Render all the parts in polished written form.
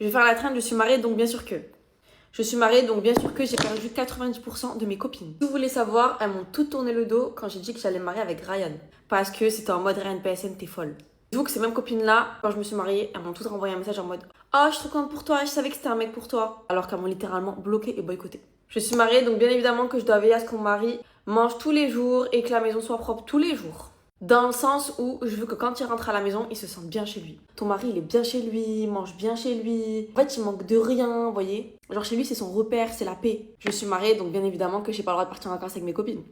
Je vais faire la traîne, je suis mariée, donc bien sûr que. Je suis mariée, donc bien sûr que j'ai perdu 90% de mes copines. Si vous voulez savoir, elles m'ont tout tourné le dos quand j'ai dit que j'allais me marier avec Ryan. Parce que c'était en mode Ryan PSN, t'es folle. Dites-vous que ces mêmes copines-là, quand je me suis mariée, elles m'ont toutes renvoyé un message en mode oh, je suis trop contente pour toi, je savais que c'était un mec pour toi. Alors qu'elles m'ont littéralement bloqué et boycotté. Je suis mariée, donc bien évidemment que je dois veiller à ce que mon mari mange tous les jours et que la maison soit propre tous les jours. Dans le sens où je veux que quand il rentre à la maison, il se sente bien chez lui. Ton mari, il est bien chez lui, il mange bien chez lui. En fait, il manque de rien, vous voyez. Genre chez lui, c'est son repère, c'est la paix. Je suis mariée, donc bien évidemment que j'ai pas le droit de partir en vacances avec mes copines.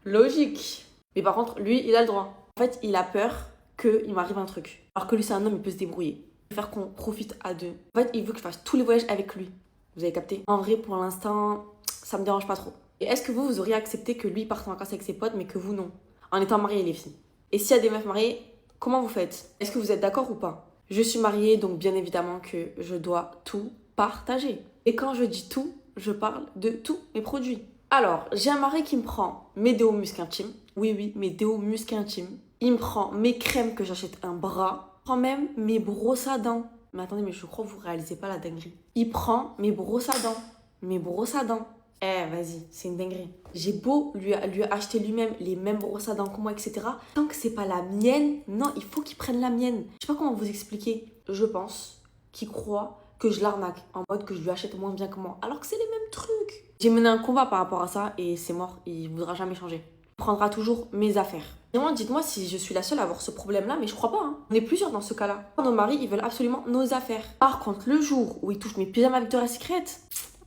Logique. Mais par contre, lui, il a le droit. En fait, il a peur qu'il m'arrive un truc. Alors que lui, c'est un homme, il peut se débrouiller. Il veut faire qu'on profite à deux. En fait, il veut que je fasse tous les voyages avec lui. Vous avez capté? En vrai, pour l'instant, ça me dérange pas trop. Et est-ce que vous auriez accepté que lui parte en vacances avec ses potes, mais que vous, non? En étant mariés, les filles. Et s'il y a des meufs mariées, comment vous faites? Est-ce que vous êtes d'accord ou pas? Je suis mariée, donc bien évidemment que je dois tout partager. Et quand je dis tout, je parle de tous mes produits. Alors, j'ai un mari qui me prend mes déos musc intime. Oui, mes déos musc intime. Il me prend mes crèmes que j'achète un bras. Il prend même mes brosses à dents. Mais attendez, mais je crois que vous réalisez pas la dinguerie. Il prend mes brosses à dents. Mes brosses à dents. Eh, vas-y, c'est une dinguerie. J'ai beau lui acheter lui-même les mêmes brosses à dents que moi, etc. Tant que c'est pas la mienne, non, il faut qu'il prenne la mienne. Je sais pas comment vous expliquer. Je pense qu'il croit que je l'arnaque en mode que je lui achète moins bien que moi. Alors que c'est les mêmes trucs. J'ai mené un combat par rapport à ça et c'est mort. Il voudra jamais changer. Il prendra toujours mes affaires. Vraiment, dites-moi si je suis la seule à avoir ce problème-là, mais je crois pas. Hein. On est plusieurs dans ce cas-là. Nos maris, ils veulent absolument nos affaires. Par contre, le jour où ils touchent mes pyjamas Victoria's Secret,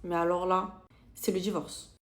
mais alors là, c'est le divorce.